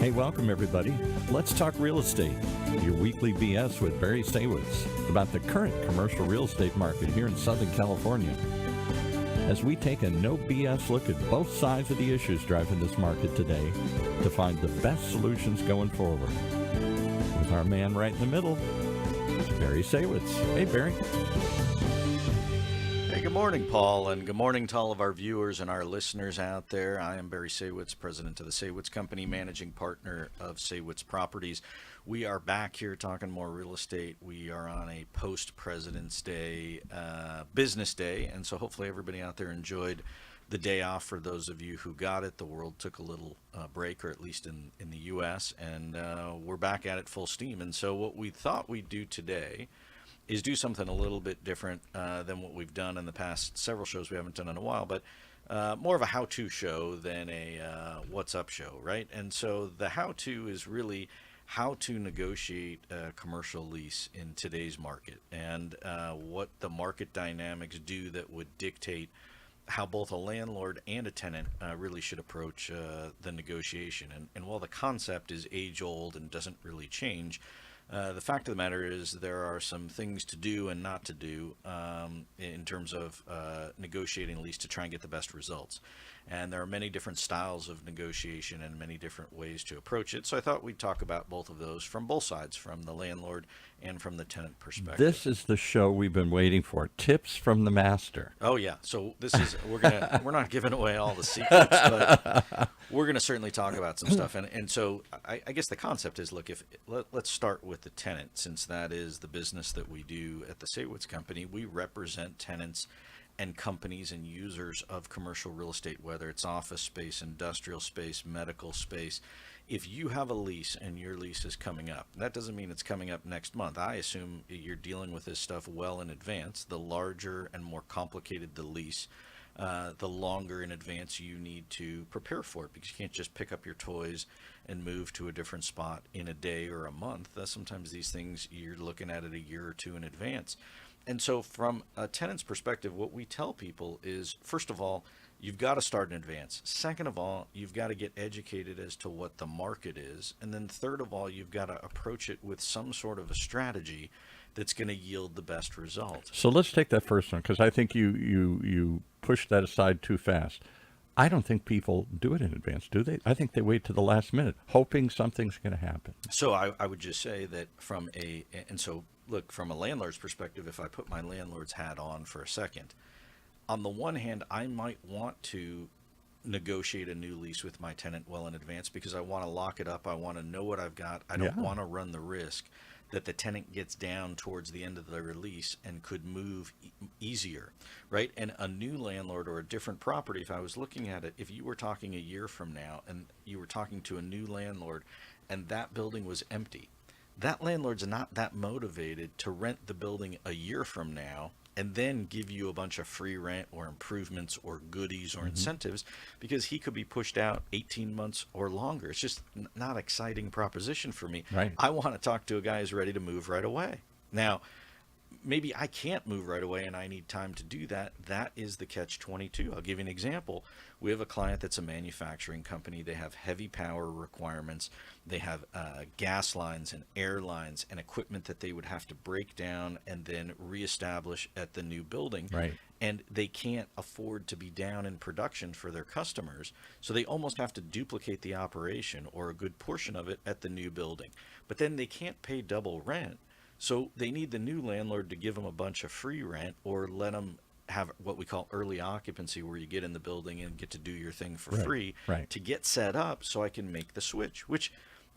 Hey, welcome everybody. Let's talk real estate. Your weekly BS with Barry Saywitz about the current commercial real estate market here in Southern California. As we take a no BS look at both sides of the issues driving this market today to find the best solutions going forward. With our man right in the middle, Barry Saywitz. Hey, Barry. Hey, good morning, Paul, and good morning to all of our viewers and our listeners out there. I am Barry Saywitz, president of the Saywitz Company, managing partner of Saywitz Properties. We are back here talking more real estate. We are on a post-President's Day business day, and so hopefully everybody out there enjoyed the day off. For those of you who got it, the world took a little break, or at least in the U.S., and we're back at it full steam. And so what we thought we'd do today is do something a little bit different than what we've done in the past several shows we haven't done in a while, but more of a how-to show than a what's up show, right? And so the how-to is really how to negotiate a commercial lease in today's market, and what the market dynamics do that would dictate how both a landlord and a tenant really should approach the negotiation. And while the concept is age-old and doesn't really change, the fact of the matter is there are some things to do and not to do in terms of negotiating a lease to try and get the best results. And there are many different styles of negotiation and many different ways to approach it. So I thought we'd talk about both of those from both sides, from the landlord and from the tenant perspective. This is the show we've been waiting for. Tips from the master. Oh yeah. So this is we're not giving away all the secrets, but we're gonna certainly talk about some stuff. And so I guess the concept is, look, let's start with the tenant, since that is the business that we do at the Saywitz Company. We represent tenants and companies and users of commercial real estate, whether it's office space, industrial space, medical space. If you have a lease and your lease is coming up, that doesn't mean it's coming up next month. I assume you're dealing with this stuff well in advance. The larger and more complicated the lease, the longer in advance you need to prepare for it, because you can't just pick up your toys and move to a different spot in a day or a month. Sometimes these things you're looking at it a year or two in advance. And so from a tenant's perspective, what we tell people is, first of all, you've got to start in advance. Second of all, you've got to get educated as to what the market is. And then third of all, you've got to approach it with some sort of a strategy that's going to yield the best result. So let's take that first one, because I think you pushed that aside too fast. I don't think people do it in advance, do they? I think they wait to the last minute, hoping something's going to happen. So I would just say that from a landlord's perspective, if I put my landlord's hat on for a second, on the one hand, I might want to negotiate a new lease with my tenant well in advance, because I want to lock it up. I want to know what I've got. I don't want to run the risk that the tenant gets down towards the end of their lease and could move easier, right? And a new landlord or a different property, if I was looking at it, if you were talking a year from now and you were talking to a new landlord and that building was empty, that landlord's not that motivated to rent the building a year from now and then give you a bunch of free rent or improvements or goodies or incentives, because he could be pushed out 18 months or longer. It's just not an exciting proposition for me. Right. I want to talk to a guy who's ready to move right away. Now, maybe I can't move right away and I need time to do that. That is the catch-22. I'll give you an example. We have a client that's a manufacturing company. They have heavy power requirements. They have gas lines and air lines and equipment that they would have to break down and then reestablish at the new building. Right. And they can't afford to be down in production for their customers. So they almost have to duplicate the operation or a good portion of it at the new building. But then they can't pay double rent. So they need the new landlord to give them a bunch of free rent, or let them have what we call early occupancy, where you get in the building and get to do your thing for free to get set up so I can make the switch, which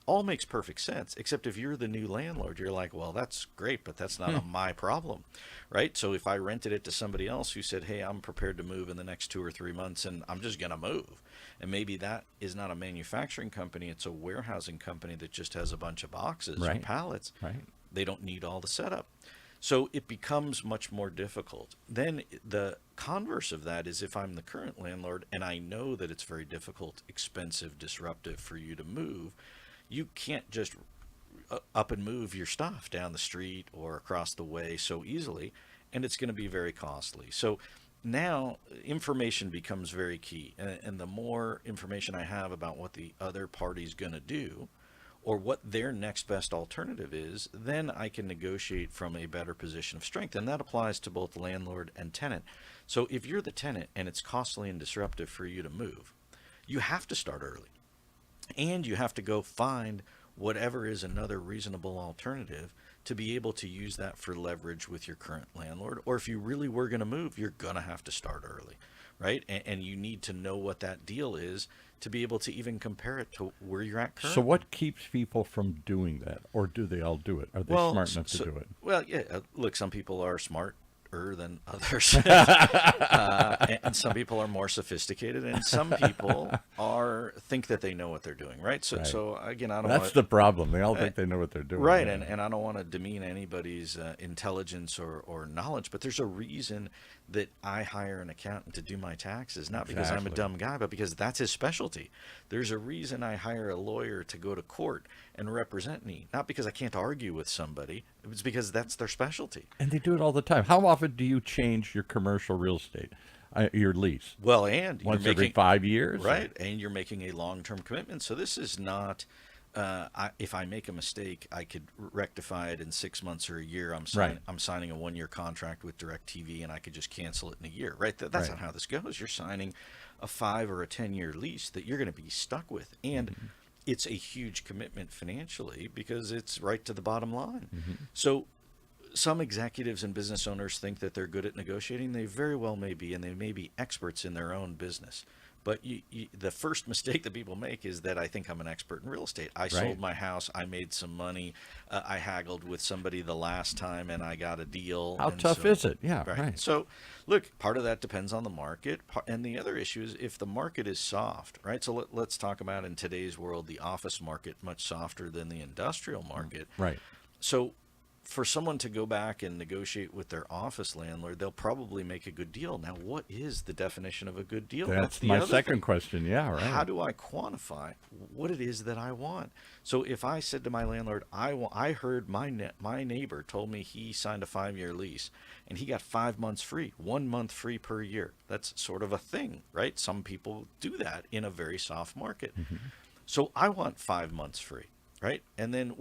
all makes perfect sense. Except if you're the new landlord, you're like, well, that's great, but that's not my problem, right? So if I rented it to somebody else who said, hey, I'm prepared to move in the next 2 or 3 months and I'm just going to move. And maybe that is not a manufacturing company. It's a warehousing company that just has a bunch of boxes or pallets. Right. They don't need all the setup. So it becomes much more difficult. Then the converse of that is, if I'm the current landlord and I know that it's very difficult, expensive, disruptive for you to move, you can't just up and move your stuff down the street or across the way so easily, and it's going to be very costly. So now information becomes very key. And the more information I have about what the other party's going to do or what their next best alternative is, then I can negotiate from a better position of strength. And that applies to both landlord and tenant. So if you're the tenant and it's costly and disruptive for you to move, you have to start early. And you have to go find whatever is another reasonable alternative to be able to use that for leverage with your current landlord. Or if you really were going to move, you're going to have to start early, right? And you need to know what that deal is to be able to even compare it to where you're at currently. So what keeps people from doing that? Or do they all do it? Are they smart enough to do it? Well, yeah, look, some people are smarter than others. And some people are more sophisticated, and some people think that they know what they're doing, right? So again, I don't That's the problem. They all think they know what they're doing. Right, and I don't want to demean anybody's intelligence or knowledge, but there's a reason that I hire an accountant to do my taxes, not because I'm a dumb guy, but because that's his specialty. There's a reason I hire a lawyer to go to court and represent me, not because I can't argue with somebody. It's because that's their specialty. And they do it all the time. How often do you change your commercial real estate, your lease? Well, and once every 5 years, right? And you're making a long-term commitment. So this is not. If I make a mistake, I could rectify it in 6 months or a year. I'm signing a 1-year contract with DirecTV, and I could just cancel it in a year, right? That's not how this goes. You're signing a 5 or a 10-year lease that you're going to be stuck with, and it's a huge commitment financially because it's right to the bottom line. So some executives and business owners think that they're good at negotiating. They very well may be, and they may be experts in their own business. But the first mistake that people make is that I think I'm an expert in real estate. I sold my house. I made some money. I haggled with somebody the last time, and I got a deal. How tough is it? Yeah, right. So, look, part of that depends on the market. And the other issue is if the market is soft, right? So let's talk about in today's world, the office market, much softer than the industrial market. Right. So for someone to go back and negotiate with their office landlord, they'll probably make a good deal. Now, what is the definition of a good deal? That's my second question. Yeah, right. How do I quantify what it is that I want? So if I said to my landlord, I heard my neighbor told me he signed a 5-year lease and he got 5 months free, 1 month free per year. That's sort of a thing, right? Some people do that in a very soft market. So I want 5 months free. Right. And then,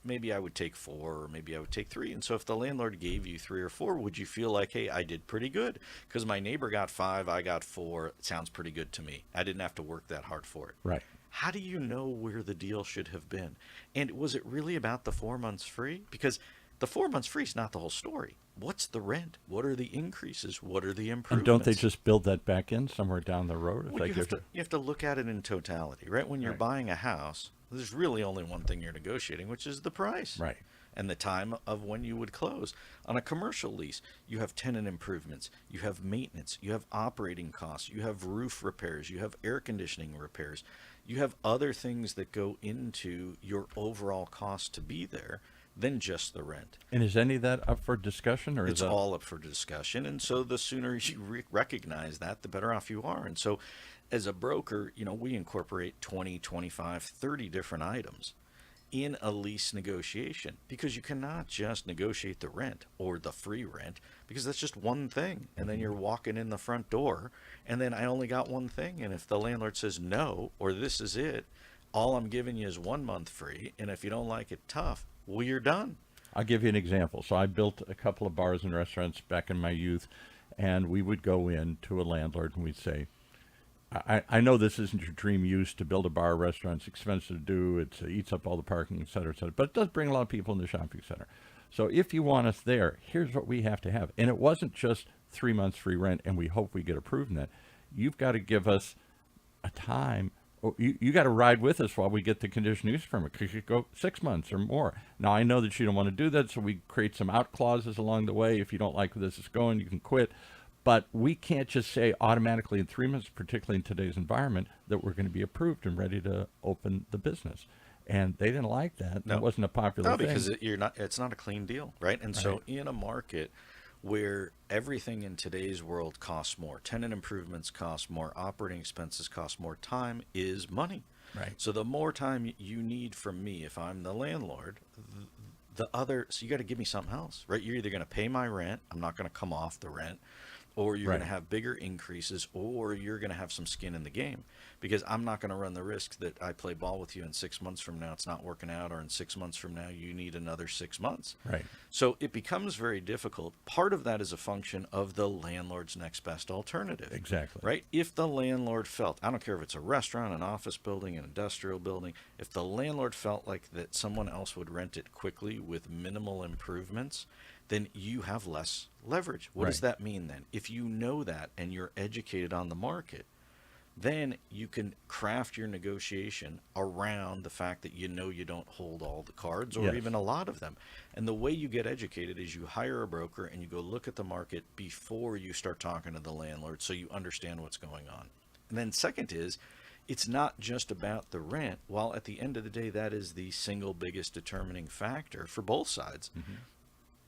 maybe I would take 4 or maybe I would take 3. And so if the landlord gave you 3 or 4, would you feel like, hey, I did pretty good because my neighbor got 5, I got 4. It sounds pretty good to me. I didn't have to work that hard for it. Right. How do you know where the deal should have been? And was it really about the 4 months free? Because the 4 months free is not the whole story. What's the rent? What are the increases? What are the improvements? And don't they just build that back in somewhere down the road? Well, you have to look at it in totality, right? When you're buying a house, there's really only one thing you're negotiating, which is the price. Right. And the time of when you would close. On a commercial lease, you have tenant improvements, you have maintenance, you have operating costs, you have roof repairs, you have air conditioning repairs, you have other things that go into your overall cost to be there than just the rent. And is any of that up for discussion? Or it's all up for discussion. And so the sooner you recognize that, the better off you are. And so as a broker, we incorporate 20, 25, 30 different items in a lease negotiation because you cannot just negotiate the rent or the free rent because that's just one thing. And then you're walking in the front door and then I only got one thing. And if the landlord says no, or this is it, all I'm giving you is 1 month free. And if you don't like it tough, well, you're done. I'll give you an example. So I built a couple of bars and restaurants back in my youth, and we would go in to a landlord and we'd say, I know this isn't your dream use to build a bar or restaurant. It's expensive to do. It eats up all the parking, et cetera, but it does bring a lot of people in the shopping center. So if you want us there, here's what we have to have. And it wasn't just 3 months free rent, and we hope we get approved in that. You've got to give us a time. You got to ride with us while we get the conditional use permit. Because you could go 6 months or more. Now, I know that you don't want to do that, so we create some out clauses along the way. If you don't like where this is going, you can quit. But we can't just say automatically in 3 months, particularly in today's environment, that we're going to be approved and ready to open the business. And they didn't like that. No. It wasn't a popular thing. No, because it's not a clean deal, right? And so in a market where everything in today's world costs more, tenant improvements cost more, operating expenses cost more, time is money. Right. So the more time you need from me, if I'm the landlord, so you got to give me something else, right? You're either going to pay my rent. I'm not going to come off the rent. or you're Right. going to have bigger increases, or you're going to have some skin in the game, because I'm not going to run the risk that I play ball with you and 6 months from now it's not working out, or in 6 months from now you need another 6 months. Right. So it becomes very difficult. Part of that is a function of the landlord's next best alternative. Exactly. Right? If the landlord felt, I don't care if it's a restaurant, an office building, an industrial building, if the landlord felt like that someone else would rent it quickly with minimal improvements, then you have less leverage. What does Right. that mean then? If you know that and you're educated on the market, then you can craft your negotiation around the fact that you know you don't hold all the cards, or Yes. even a lot of them. And the way you get educated is you hire a broker and you go look at the market before you start talking to the landlord, so you understand what's going on. And then second is, it's not just about the rent. While at the end of the day that is the single biggest determining factor for both sides,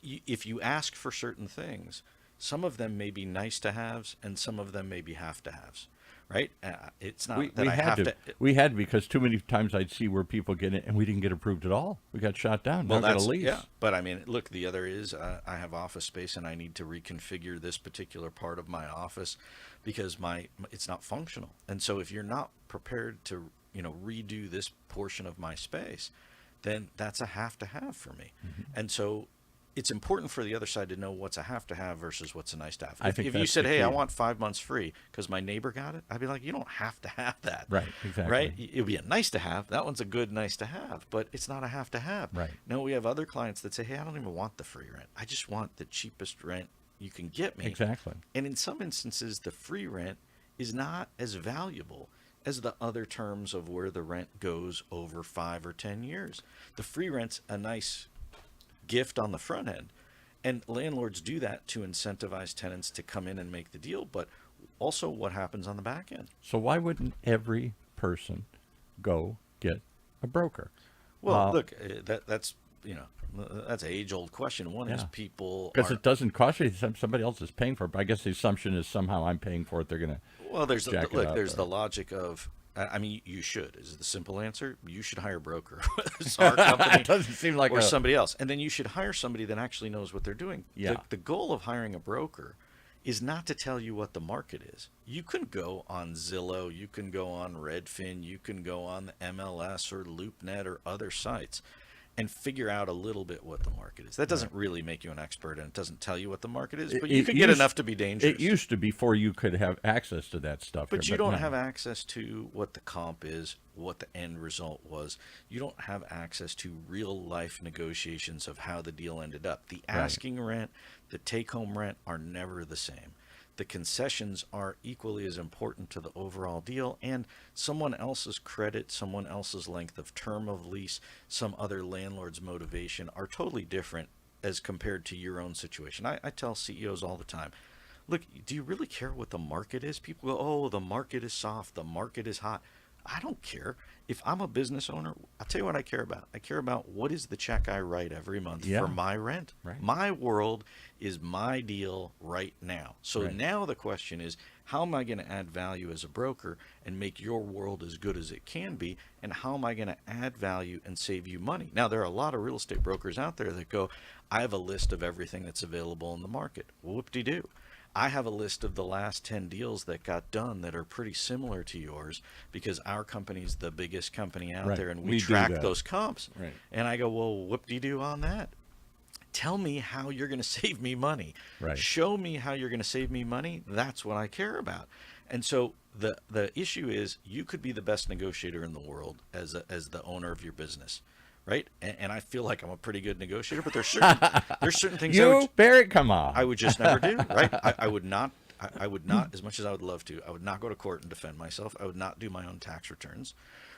if you ask for certain things, some of them may be nice to haves and some of them may be have to haves, right? It's not that We I had have to. to. We had, because too many times I'd see where people get it and we didn't get approved at all. We got shot down. Well, Never got a that's lease. yeah. But I mean, look, the other is I have office space and I need to reconfigure this particular part of my office because it's not functional. And so if you're not prepared to redo this portion of my space, then that's a have to have for me. And so it's important for the other side to know what's a have to have versus what's a nice to have. I think If you that's said, the "Hey, I key. want 5 months free because my neighbor got it," I'd be like, "You don't have to have that." Right, exactly. Right? It would be a nice to have. That one's a good nice to have, but it's not a have to have. Right. No, we have other clients that say, "Hey, I don't even want the free rent. I just want the cheapest rent you can get me." Exactly. And in some instances, the free rent is not as valuable as the other terms of where the rent goes over 5 or 10 years. The free rent's a nice gift on the front end. And landlords do that to incentivize tenants to come in and make the deal, but also what happens on the back end. So why wouldn't every person go get a broker? Well, look, that's that's an age-old question. One is Yeah. people Because are, it doesn't cost you. Somebody else is paying for it. But I guess the assumption is somehow I'm paying for it. They're going to. well, there's jack it look, up, there's or- the logic of. I mean, you should. Is the simple answer? You should hire a broker, whether it's our company It doesn't seem like or a. somebody else, and then you should hire somebody that actually knows what they're doing. Yeah. The goal of hiring a broker is not to tell you what the market is. You can go on Zillow, you can go on Redfin, you can go on the MLS or LoopNet or other sites and figure out a little bit what the market is. That doesn't really make you an expert, and it doesn't tell you what the market is, but you It can get used- enough to be dangerous. It used to before you could have access to that stuff. But here, you don't no. have access to what the comp is, what the end result was. You don't have access to real life negotiations of how the deal ended up. The asking rent, the take home rent are never the same. The concessions are equally as important to the overall deal, and someone else's credit, someone else's length of term of lease, some other landlord's motivation are totally different as compared to your own situation. I tell CEOs all the time, look, do you really care what the market is? People go, oh, the market is soft, the market is hot. I don't care. If I'm a business owner, I'll tell you what I care about. I care about what is the check I write every month Yeah. for my rent. Right. My world is my deal right now. So Right. now the question is, how am I going to add value as a broker and make your world as good as it can be? And how am I going to add value and save you money? Now, there are a lot of real estate brokers out there that go, I have a list of everything that's available in the market. Whoop-de-doo. I have a list of the last 10 deals that got done that are pretty similar to yours because our company's the biggest company out Right. there and we We do track that. those comps. Right. And I go, well, whoop-de-doo on that. Tell me how you're going to save me money. Right. Show me how you're going to save me money. That's what I care about. And so the issue is you could be the best negotiator in the world as the owner of your business. Right. And I feel like I'm a pretty good negotiator, but there's certain things Barrett, come on. I would just never do. Right. I would not, as much as I would love to, I would not go to court and defend myself. I would not do my own tax returns.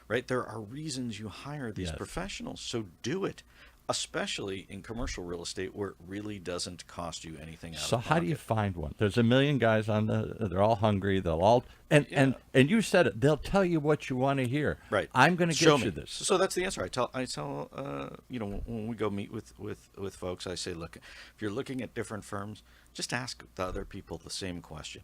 Right. There are reasons you hire these Yes. professionals. So do it, especially in commercial real estate where it really doesn't cost you anything out So of how do you pocket. find one? There's a million guys on they're all hungry. They'll all and you said it. They'll tell you what you want to hear. Right. I'm going to Show get you me. this. So that's the answer. I tell when we go meet with folks, I say, look, if you're looking at different firms, just ask the other people the same question.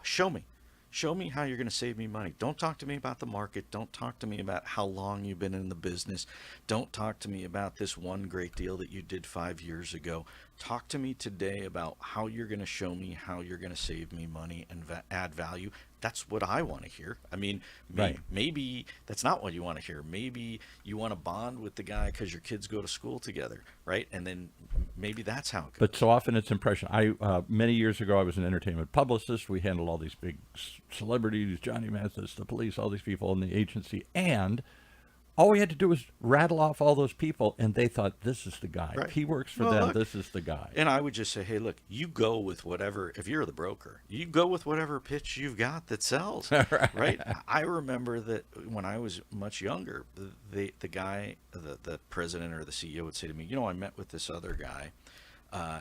Show me. Show me how you're going to save me money. Don't talk to me about the market. Don't talk to me about how long you've been in the business. Don't talk to me about this one great deal that you did 5 years ago. Talk to me today about how you're going to show me how you're going to save me money and add value. That's what I want to hear. I mean, Right. maybe that's not what you want to hear. Maybe you want to bond with the guy because your kids go to school together, right? And then maybe that's how it goes. But so often it's impression. Many years ago, I was an entertainment publicist. We handled all these big celebrities, Johnny Mathis, the police, all these people in the agency. And all we had to do was rattle off all those people, and they thought, this is the guy. Right. If he works for Well, them, look, this is the guy. And I would just say, hey, look, you go with whatever, if you're the broker, you go with whatever pitch you've got that sells, right? I remember that when I was much younger, the guy, the president or the CEO would say to me, I met with this other guy,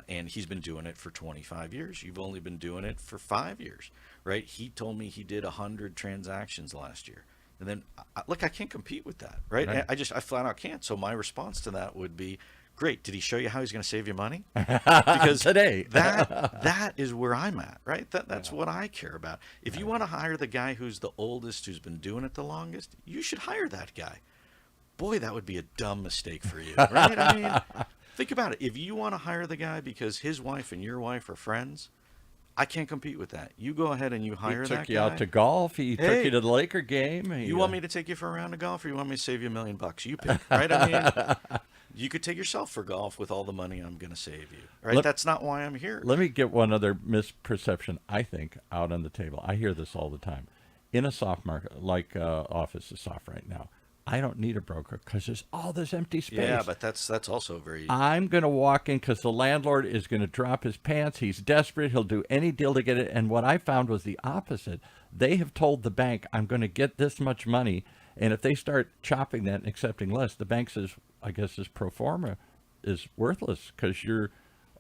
and he's been doing it for 25 years. You've only been doing it for 5 years, right? He told me he did 100 transactions last year. And then, look, I can't compete with that, right? Right. I flat out can't. So my response to that would be, great. Did he show you how he's going to save you money? Because Today. that is where I'm at, right? That's what I care about. If you want to hire the guy who's the oldest, who's been doing it the longest, you should hire that guy. Boy, that would be a dumb mistake for you, right? I mean, think about it. If you want to hire the guy because his wife and your wife are friends, I can't compete with that. You go ahead and you hire He that took guy. you out to golf. He took you to the Laker game. You want me to take you for a round of golf, or you want me to save you $1 million? You pick, right? I mean, you could take yourself for golf with all the money I'm going to save you, right? That's not why I'm here. Let me get one other misperception, I think, out on the table. I hear this all the time. In a soft market, like office is soft right now, I don't need a broker because there's all this empty space. Yeah, but that's also very. I'm going to walk in because the landlord is going to drop his pants. He's desperate. He'll do any deal to get it. And what I found was the opposite. They have told the bank, I'm going to get this much money. And if they start chopping that and accepting less, the bank says, I guess this pro forma is worthless because you're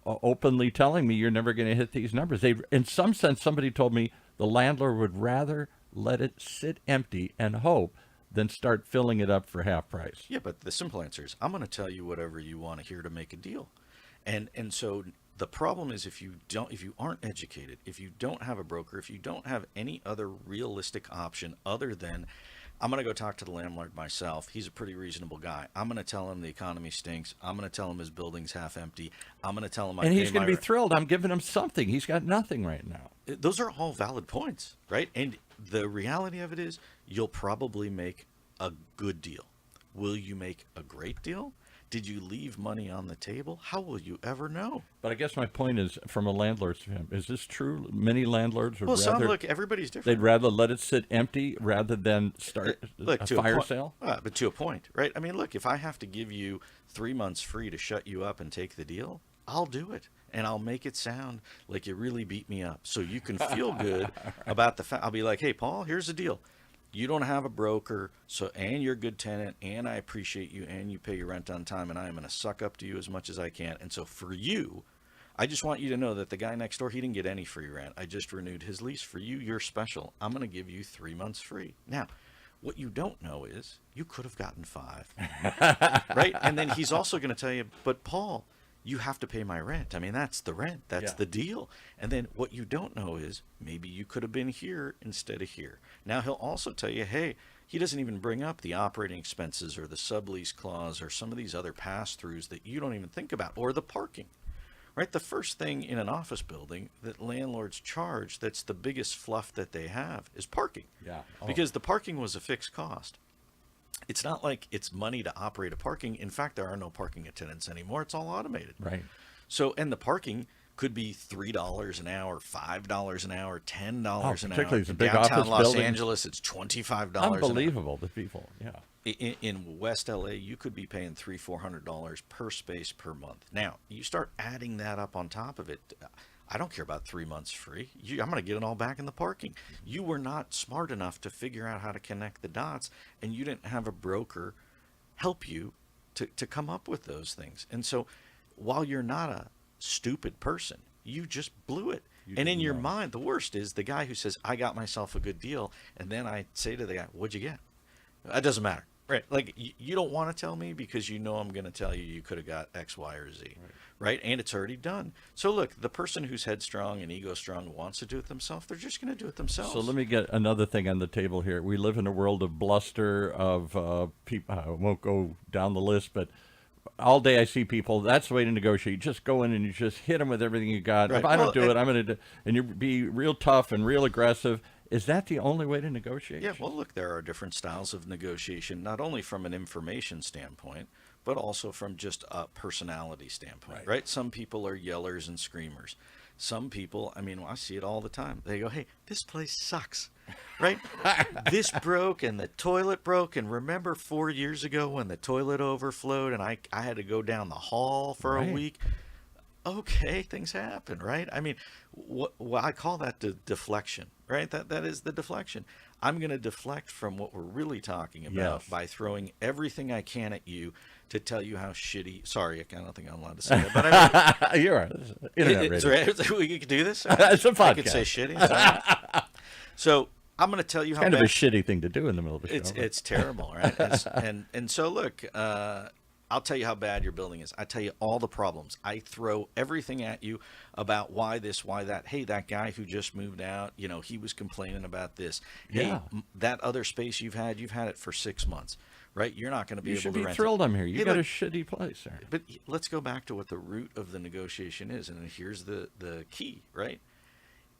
openly telling me you're never going to hit these numbers. In some sense, somebody told me the landlord would rather let it sit empty and hope than start filling it up for half price. Yeah, but the simple answer is I'm going to tell you whatever you want to hear to make a deal. And so the problem is if you aren't educated, if you don't have a broker, if you don't have any other realistic option other than I'm going to go talk to the landlord myself. He's a pretty reasonable guy. I'm going to tell him the economy stinks. I'm going to tell him his building's half empty. I'm going to tell him and he's going to be thrilled. I'm giving him something. He's got nothing right now. Those are all valid points, right? And the reality of it is you'll probably make a good deal. Will you make a great deal? Did you leave money on the table? How will you ever know? But I guess my point is, from a landlord's standpoint, is this true? Many landlords would look, everybody's different. They'd rather let it sit empty rather than start a fire sale. But to a point, right? I mean, look, if I have to give you 3 months free to shut you up and take the deal, I'll do it. And I'll make it sound like you really beat me up so you can feel good about the fact. I'll be like, hey, Paul, here's the deal. You don't have a broker, and you're a good tenant, and I appreciate you, and you pay your rent on time, and I am going to suck up to you as much as I can. And so for you, I just want you to know that the guy next door, he didn't get any free rent. I just renewed his lease. For you, you're special. I'm going to give you 3 months free. Now, what you don't know is you could have gotten 5, right? And then he's also going to tell you, but Paul, you have to pay my rent. I mean, that's the rent. That's the deal. And then what you don't know is maybe you could have been here instead of here. Now, he'll also tell you, hey, he doesn't even bring up the operating expenses or the sublease clause or some of these other pass-throughs that you don't even think about, or the parking, right? The first thing in an office building that landlords charge that's the biggest fluff that they have is parking. Yeah. Because the parking was a fixed cost. It's not like it's money to operate a parking. In fact, there are no parking attendants anymore. It's all automated. Right. So, and the parking could be $3 an hour, $5 an hour, $10 an hour. Particularly it's a big Downtown office Los building. Angeles, it's $25 Unbelievable, the people. Yeah. an hour. In West LA, you could be paying $300-$400 per space per month. Now, you start adding that up on top of it. I don't care about 3 months free. I'm going to get it all back in the parking. You were not smart enough to figure out how to connect the dots, and you didn't have a broker help you to come up with those things. And so while you're not a stupid person, you just blew it. And in your mind, the worst is the guy who says, I got myself a good deal, and then I say to the guy, what'd you get? That doesn't matter. Right. Like you don't want to tell me because you know I'm going to tell you you could have got X, Y, or Z. Right. And it's already done. So look, the person who's headstrong and ego strong wants to do it themselves. They're just going to do it themselves. So let me get another thing on the table here. We live in a world of bluster, of people. I won't go down the list, but all day I see people. That's the way to negotiate. You just go in and you just hit them with everything you got. Right. If I don't do it, I'm going to do. And you be real tough and real aggressive. Is that the only way to negotiate? Yeah, well, look, there are different styles of negotiation, not only from an information standpoint, but also from just a personality standpoint, right? Some people are yellers and screamers. Some people, I mean, I see it all the time. They go, hey, this place sucks, right? This broke and the toilet broke. And remember 4 years ago when the toilet overflowed and I had to go down the hall for a week? Okay, things happen, right? I mean, what I call that the deflection, right? That is the deflection. I'm going to deflect from what we're really talking about by throwing everything I can at you to tell you how shitty. Sorry, I don't think I'm allowed to say that, but I mean, you're right. Internet radio. We could do this. It's a podcast. I could say shitty. So I'm going to tell you how kind bad, of a shitty thing to do in the middle of a show. It's terrible, right? And so look. I'll tell you how bad your building is. I tell you all the problems. I throw everything at you about why this, why that. Hey, that guy who just moved out, you know, he was complaining about this. Hey, that other space you've had it for 6 months, right? You're not going to be able to rent it. You should be thrilled I'm here. You got a shitty place there. But let's go back to what the root of the negotiation is, and here's the key, right?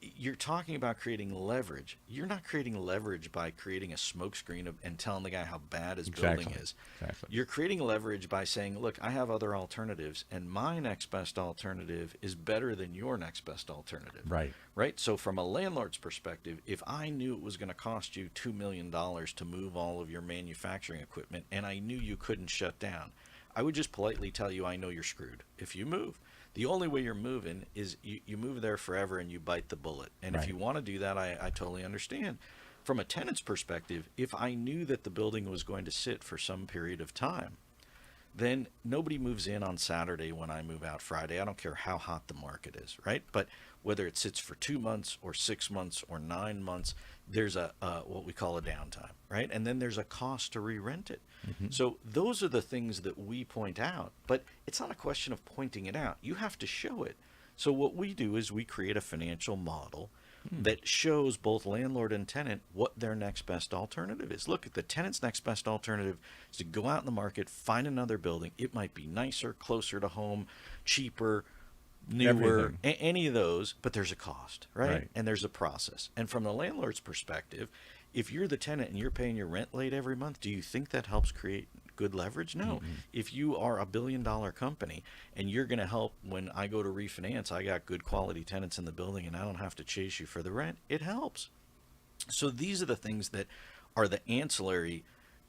You're talking about creating leverage. You're not creating leverage by creating a smokescreen and telling the guy how bad his building is. Exactly. You're creating leverage by saying, look, I have other alternatives, and my next best alternative is better than your next best alternative. Right. Right? So from a landlord's perspective, if I knew it was going to cost you $2 million to move all of your manufacturing equipment, and I knew you couldn't shut down, I would just politely tell you, I know you're screwed if you move. The only way you're moving is you move there forever and you bite the bullet. And if you want to do that, I totally understand. From a tenant's perspective, if I knew that the building was going to sit for some period of time, then nobody moves in on Saturday when I move out Friday. I don't care how hot the market is, right? But whether it sits for 2 months or 6 months or 9 months, there's a what we call a downtime, right? And then there's a cost to re-rent it. So those are the things that we point out, but it's not a question of pointing it out. You have to show it. So what we do is we create a financial model that shows both landlord and tenant what their next best alternative is. Look, the tenant's next best alternative is to go out in the market, find another building. It might be nicer, closer to home, cheaper, newer, any of those, but there's a cost, right? And there's a process. And from the landlord's perspective, if you're the tenant and you're paying your rent late every month, do you think that helps create good leverage? No. If you are a $1 billion company and you're going to help when I go to refinance, I got good quality tenants in the building and I don't have to chase you for the rent, it helps. So these are the things that are the ancillary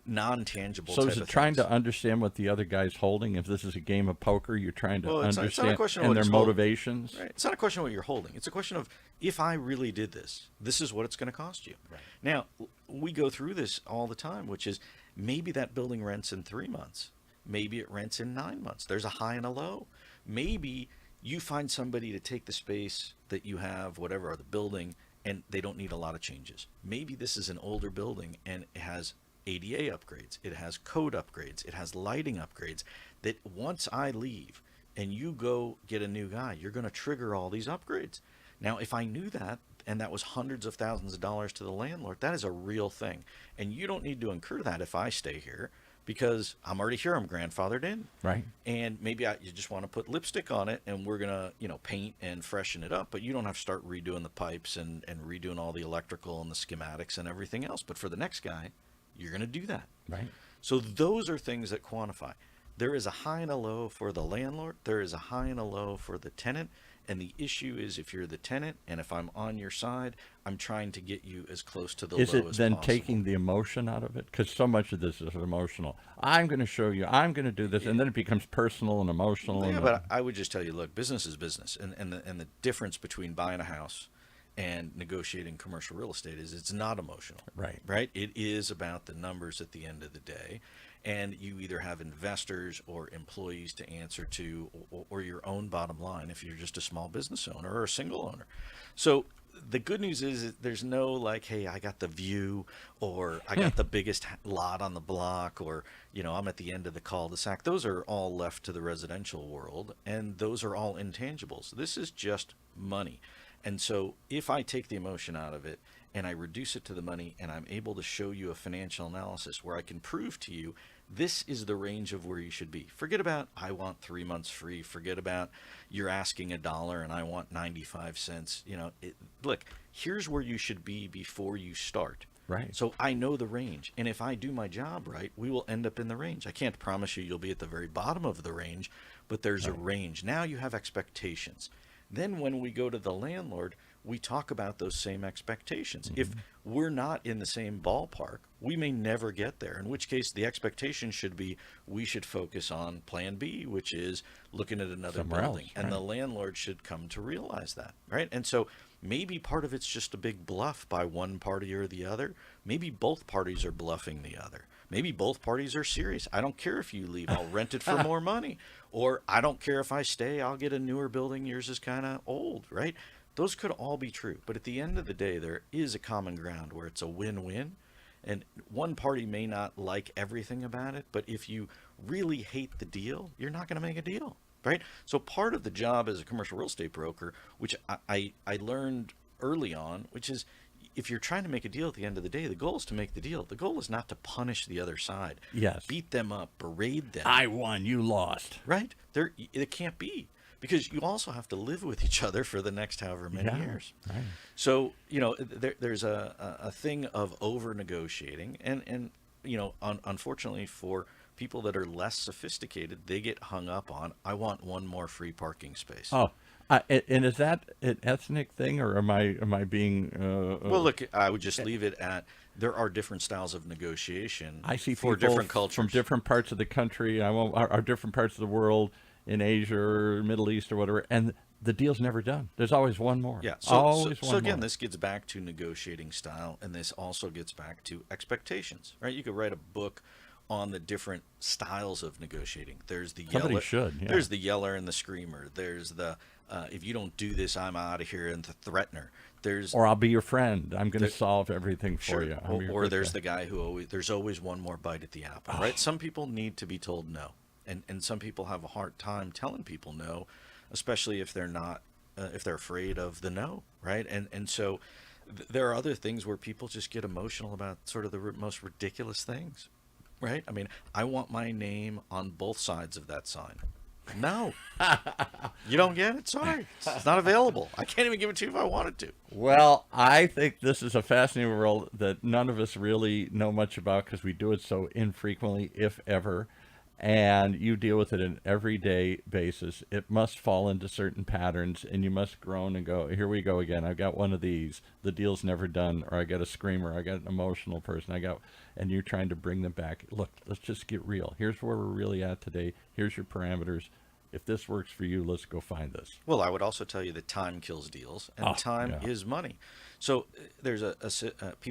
non-tangible So type is it of trying things. to understand what the other guy's holding? If this is a game of poker, you're trying to It's not a understand question of and what their he's holding. motivations? Right. It's not a question of what you're holding. It's a question of, if I really did this, this is what it's going to cost you. Now, we go through this all the time, which is maybe that building rents in 3 months. Maybe it rents in 9 months. There's a high and a low. Maybe you find somebody to take the space that you have, whatever, or the building, and they don't need a lot of changes. Maybe this is an older building and it has ADA upgrades, it has code upgrades, it has lighting upgrades, that once I leave and you go get a new guy, you're going to trigger all these upgrades. Now, if I knew that, and that was hundreds of thousands of dollars to the landlord, that is a real thing. And you don't need to incur that if I stay here, because I'm already here, I'm grandfathered in. Right. And maybe you just want to put lipstick on it and we're going to, paint and freshen it up, but you don't have to start redoing the pipes and redoing all the electrical and the schematics and everything else. But for the next guy, you're going to do that. Right. So those are things that quantify. There is a high and a low for the landlord. There is a high and a low for the tenant. And the issue is, if you're the tenant and if I'm on your side, I'm trying to get you as close to the low as possible. Is it then taking the emotion out of it? Because so much of this is emotional. I'm going to show you. I'm going to do this. And then it becomes personal and emotional. Yeah, but I would just tell you, look, business is business. And the difference between buying a house and negotiating commercial real estate is it's not emotional. Right? It is about the numbers at the end of the day. And you either have investors or employees to answer to, or your own bottom line if you're just a small business owner or a single owner. So the good news is there's no like, hey, I got the view, or I got the biggest lot on the block, or I'm at the end of the cul-de-sac. Those are all left to the residential world, and those are all intangibles. This is just money. And so if I take the emotion out of it and I reduce it to the money, and I'm able to show you a financial analysis where I can prove to you this is the range of where you should be. Forget about I want 3 months free. Forget about you're asking $1 and I want 95 cents. Look, here's where you should be before you start. Right. So I know the range, and if I do my job right, we will end up in the range. I can't promise you'll be at the very bottom of the range, but there's a range. Now you have expectations. Then when we go to the landlord, we talk about those same expectations. If we're not in the same ballpark, we may never get there, in which case the expectation should be we should focus on plan B, which is looking at another Somewhere building. else, And right. the landlord should come to realize that, right? And so maybe part of it's just a big bluff by one party or the other. Maybe both parties are bluffing the other. Maybe both parties are serious. I don't care if you leave. I'll rent it for more money. Or I don't care if I stay. I'll get a newer building. Yours is kind of old, right? Those could all be true. But at the end of the day, there is a common ground where it's a win-win. And one party may not like everything about it, but if you really hate the deal, you're not going to make a deal, right? So part of the job as a commercial real estate broker, which I learned early on, which is if you're trying to make a deal at the end of the day, the goal is to make the deal. The goal is not to punish the other side. Yes. Beat them up, berate them. I won, you lost. Right? It can't be. Because you also have to live with each other for the next however many years. Right. So, there's a thing of over-negotiating. And unfortunately for people that are less sophisticated, they get hung up on, I want one more free parking space. Oh, and is that an ethnic thing, or am I being? Well, look, I would just leave it at there are different styles of negotiation. I see for people different cultures from different parts of the country. Are different parts of the world, in Asia or Middle East or whatever, and the deal's never done. There's always one more. Yeah. So Again, more. this gets back to negotiating style, and this also gets back to expectations, right? You could write a book on the different styles of negotiating. There's the Somebody yeller. should, yeah. There's the yeller and the screamer. There's the if you don't do this, I'm out of here, and the threatener. There's Or I'll be your friend. I'm going to solve everything for sure. you. Or there's the guy who there's always one more bite at the apple, right? Some people need to be told no. And some people have a hard time telling people no, especially if they're not, if they're afraid of the no, right? And so there are other things where people just get emotional about sort of the most ridiculous things, right? I mean, I want my name on both sides of that sign. No, you don't get it. Sorry, it's not available. I can't even give it to you if I wanted to. Well, I think this is a fascinating world that none of us really know much about because we do it so infrequently, if ever. And you deal with it on an everyday basis. It must fall into certain patterns, and you must groan and go, here we go again. I've got one of these. The deal's never done, or I got a screamer. I got an emotional person. And you're trying to bring them back. Look, let's just get real. Here's where we're really at today. Here's your parameters. If this works for you, let's go find this. Well, I would also tell you that time kills deals, and time is money. So there's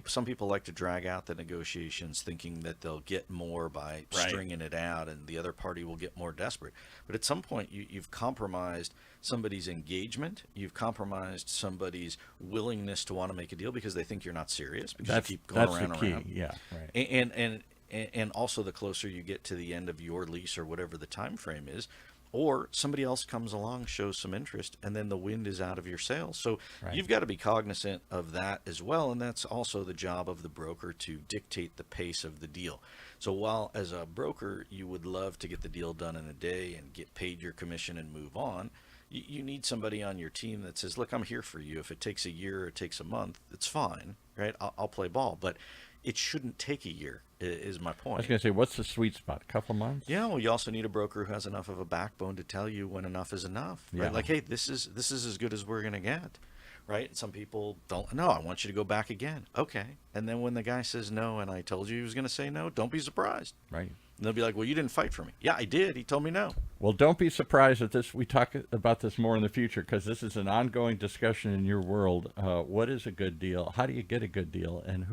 some people like to drag out the negotiations thinking that they'll get more by stringing it out, and the other party will get more desperate. But at some point, you've compromised somebody's engagement. You've compromised somebody's willingness to want to make a deal because they think you're not serious, because you keep going around and around. Yeah, right. And also, the closer you get to the end of your lease or whatever the time frame is, or somebody else comes along, shows some interest, and then the wind is out of your sails. So you've got to be cognizant of that as well, and that's also the job of the broker to dictate the pace of the deal. So while as a broker you would love to get the deal done in a day and get paid your commission and move on, you need somebody on your team that says, look, I'm here for you. If it takes a year or it takes a month, it's fine, right? I'll play ball, but it shouldn't take a year, is my point. I was going to say, what's the sweet spot? A couple months? Yeah, well, you also need a broker who has enough of a backbone to tell you when enough is enough. Right? Yeah. Like, hey, this is as good as we're going to get, right? Some people don't. No, I want you to go back again. Okay. And then when the guy says no, and I told you he was going to say no, don't be surprised. Right. And they'll be like, well, you didn't fight for me. Yeah, I did. He told me no. Well, don't be surprised at this. We talk about this more in the future because this is an ongoing discussion in your world. What is a good deal? How do you get a good deal? And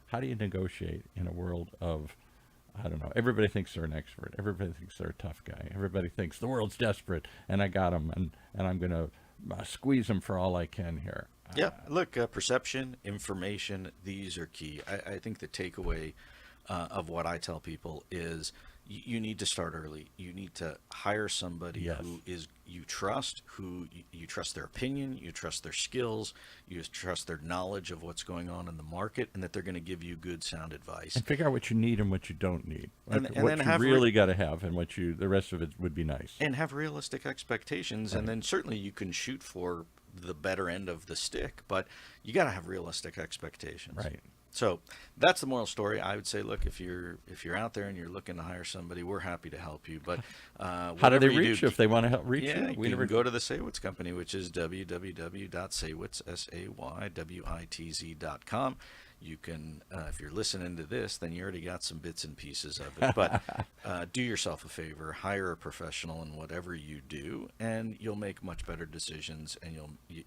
how do you negotiate in a world of, I don't know, everybody thinks they're an expert. Everybody thinks they're a tough guy. Everybody thinks the world's desperate and I got them and I'm going to squeeze them for all I can here. Yeah, look, perception, information, these are key. I think the takeaway of what I tell people is you need to start early. You need to hire somebody Yes. who is you trust, who you trust their opinion, you trust their skills, you trust their knowledge of what's going on in the market, and that they're going to give you good, sound advice. And figure out what you need and what you don't need. And What then you have really got to have, and the rest of it would be nice. And have realistic expectations, and then certainly you can shoot for the better end of the stick, but you got to have realistic expectations. Right. So that's the moral story. I would say, look, if you're out there and you're looking to hire somebody, we're happy to help you. But How do they reach you if they want to help reach yeah, you? you can go to the Saywitz Company, which is www.saywitz, SAYWITZ.com. You can, if you're listening to this, then you already got some bits and pieces of it. But do yourself a favor, hire a professional in whatever you do, and you'll make much better decisions, and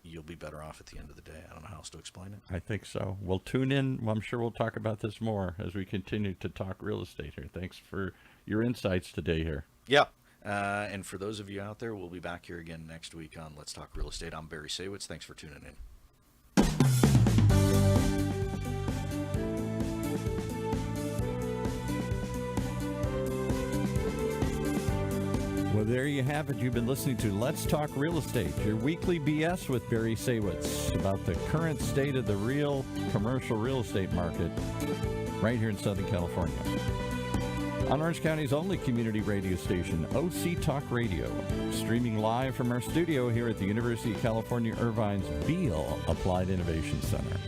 you'll be better off at the end of the day. I don't know how else to explain it. I think so. Well, tune in. I'm sure we'll talk about this more as we continue to talk real estate here. Thanks for your insights today here. Yeah. And for those of you out there, we'll be back here again next week on Let's Talk Real Estate. I'm Barry Saywitz. Thanks for tuning in. Well, there you have it. You've been listening to Let's Talk Real Estate, your weekly BS with Barry Saywitz about the current state of the real commercial real estate market right here in Southern California. On Orange County's only community radio station, OC Talk Radio, streaming live from our studio here at the University of California, Irvine's Beale Applied Innovation Center.